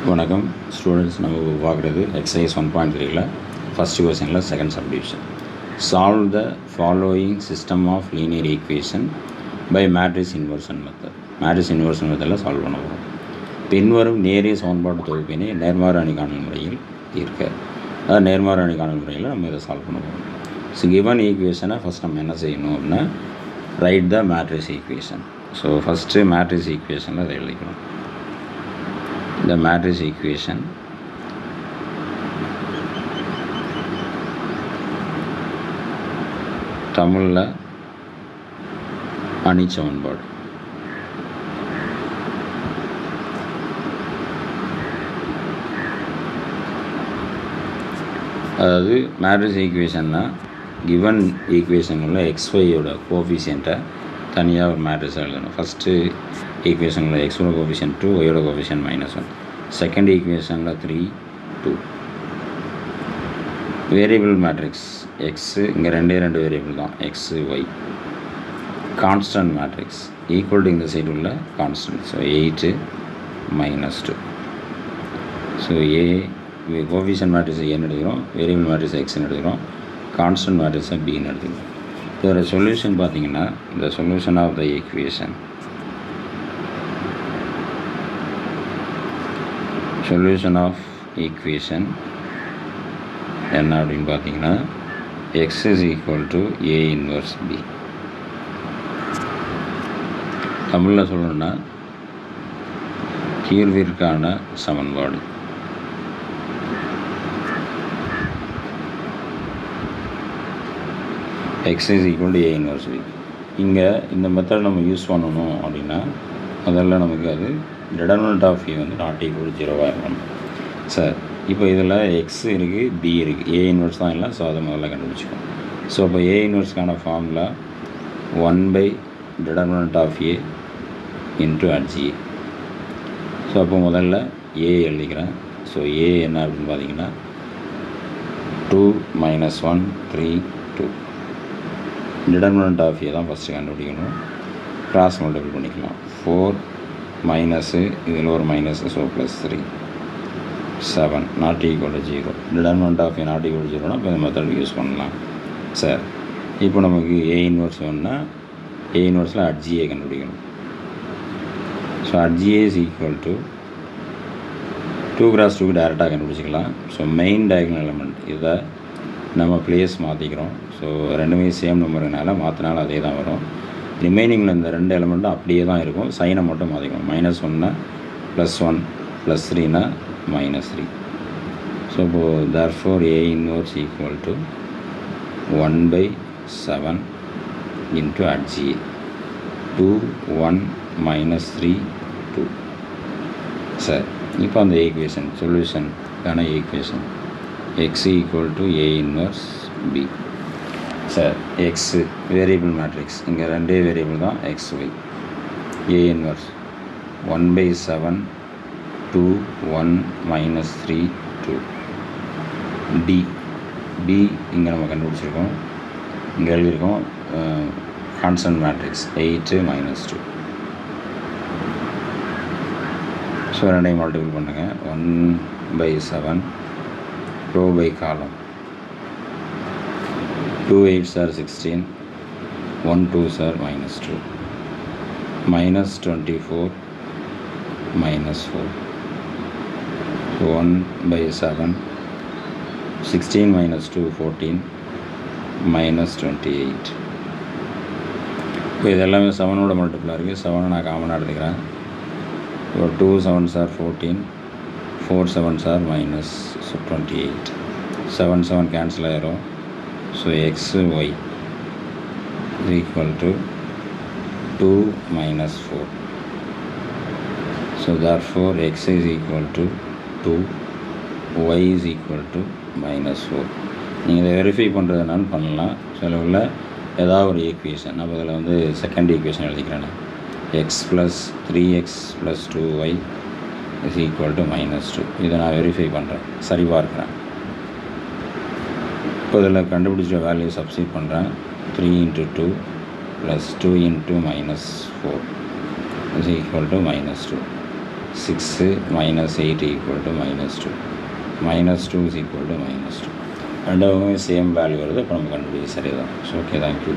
வணக்கம் ஸ்டூடெண்ட்ஸ். நம்ம பார்க்குறது எக்ஸசைஸ் 1.3ல் ஃபஸ்ட்டு கொஸ்டினில் second subdivision. Solve the following system of linear equation by matrix inversion method. Matrix inversion மெத்தடில் சால்வ் பண்ண போகிறோம். பின்வரும் நேரிய சமன்பாட்டு தொகுப்பினை நேர்மாறு அணிகாணல் முறையில் தீர்க்க. அதாவது நேர்மாறு அணிகாணல் முறையில் நம்ம இதை சால்வ் பண்ண போகிறோம். ஸோ கிவன் ஈக்குவேஷனை ஃபஸ்ட் நம்ம என்ன செய்யணும் அப்படின்னா ரைட் த matrix equation. So first matrix ஈக்குவேஷனில் அதை எழுதிக்கணும். The matrix equation தமிழில் அணி சமன்பாடு. அதாவது மேட்ரிக்ஸ் ஈக்குவேஷன்னா கிவன் ஈக்குவேஷனில் எக்ஸ்ஒய்யோட கோஃபிஷியண்ட்டை தனியாக ஒரு மேட்ரிக்ஸாக எழுதணும். ஃபஸ்ட்டு ஈக்குவேஷனில் எக்ஸோட கோஃபிஷியன்ட் 2, ஒய்யோட கோஃபிஷியன்ட் -1. செகண்ட் ஈக்குவேஷனில் 3, 2. வேரியபிள் மேட்ரிக்ஸ் எக்ஸு, இங்கே ரெண்டு வேரியபிள் தான், x y. Constant matrix equal to இந்த சைடு உள்ள கான்ஸ்டன்ட். ஸோ 8 -2. ஸோ கோஃபிஷியன்ட் மேட்ரிக்ஸை ஏன்னு எடுக்கிறோம், வேரியபிள் மேட்ரிக்ஸ் எக்ஸ்ன்னு எடுக்கிறோம், கான்ஸ்டன்ட் மேட்ரிக்ஸை பின்னு எடுத்துக்கிறோம். இதோட சொல்யூஷன் பார்த்தீங்கன்னா இந்த solution of the equation, solution of equation என்ன அப்படின்னு பார்த்தீங்கன்னா x is equal to A inverse B. தமிழில் சொல்லணும்னா தீர்விற்கான சமன்பாடு. X is equal to A inverse B. இங்கே இந்த மெத்தட் நம்ம யூஸ் பண்ணணும் அப்படின்னா அதெல்லாம் நமக்கு அது டிடர்மினன்ட் ஆஃப் ஏ வந்து நாட் ஈக்குவல் 0 இருக்கணும். சார் இப்போ இதில் எக்ஸ் இருக்குது, பி இருக்குது, ஏ இன்வர்ஸ் தான் இல்லை. ஸோ அதை முதல்ல கண்டுபிடிச்சிக்கோம். ஸோ இப்போ ஏ இன்வர்ஸ்க்கான formula one by determinant of A into HA. So அப்போ முதல்ல ஏ எழுதிக்கிறேன். ஸோ ஏ என்ன அப்படின்னு பார்த்தீங்கன்னா 2 - 1 3 2. டிடர்மினன்ட் ஆஃப் ஏ தான் ஃபஸ்ட்டு கண்டுபிடிக்கணும். கிராஸ் மல்டிபிள் பண்ணிக்கலாம். 4 மைனஸு, இதில் ஒரு minus, so +3 7 not equal to 0. Determinant of A not equal to 0னா இப்போ இந்த மெத்தட் யூஸ் பண்ணலாம். சார் இப்போ நமக்கு ஏ இன்வர்ஸ் வேணும்னா ஏ இன்வர்ஸில் HA கண்டுபிடிக்கணும். So HA is equal to 2 × 2க்கு டேரெக்டாக கண்டுபிடிச்சிக்கலாம். ஸோ மெயின் டயகனல் எலமெண்ட் இதை நம்ம பிளேஸ் மாற்றிக்கிறோம். ஸோ ரெண்டுமே சேம் நம்பருனால மாற்றினாலும் அதே தான் வரும். ரிமைனிங்கில் இந்த ரெண்டு எலமெண்ட்டும் அப்படியே தான் இருக்கும், சைனை மட்டும் மாற்றிக்கணும். -1னா +1, +3னா -3. ஸோ இப்போது therefore A inverse equal to 1/7 into HA. 2 1 -3 2. Sir இப்போ அந்த ஈக்குவேஷன் சொல்யூஷனுக்கான equation x equal to A inverse B. Sir x variable matrix, இங்கே ரெண்டே வேரியபிள் தான் எக்ஸ் ஒய். A inverse 1/7 2 1 -3 2. டி இங்கே நம்ம கண்டுபிடிச்சிருக்கோம், இங்கே எழுதியிருக்கோம் கான்ஸ்டன்ட் மேட்ரிக்ஸ் 8 -2. ஸோ ரெண்டையும் மல்டிபிள் பண்ணுங்கள். 1/7 ரோ பை காலம். 2 8s are 16, 1 2s are -2, -24 -4. So 1/7, 16 - 2 14, -28. இப்போ இதெல்லாமே 7ஓட மல்டிபிளாக இருக்குது. 7 நான் காமனாக எடுத்துக்கிறேன். இப்போ 2 7s are 14, 4 7s are -28. 7 7 cancel ஆயிரும். So x y is equal to 2 - 4. So therefore x is equal to 2, y is equal to -4. நீங்கள் இதை வெரிஃபை பண்ணுறதுனாலும் பண்ணலாம். சில உள்ள ஏதாவது ஒரு ஈக்குவேஷன் நம்ம இதில் வந்து செகண்ட் ஈக்குவேஷன் எழுதிக்கிறேன். x + 3x + 2y is equal to -2. இதை நான் வெரிஃபை பண்ணுறேன், சரி பார்க்குறேன். இப்போ இதில் கண்டுபிடிச்ச வேல்யூ சப்ஸ்டிட் பண்ணுறேன். 3 × 2 + 2 × -4 is equal to -2. 6 minus 8 equal to minus 2. Minus 2 is equal to minus 2. ரெண்டுமே சேம் வேல்யூ வருது. இப்போ நம்ம கண்டுபிடிக்க சரிதான். So okay, thank you.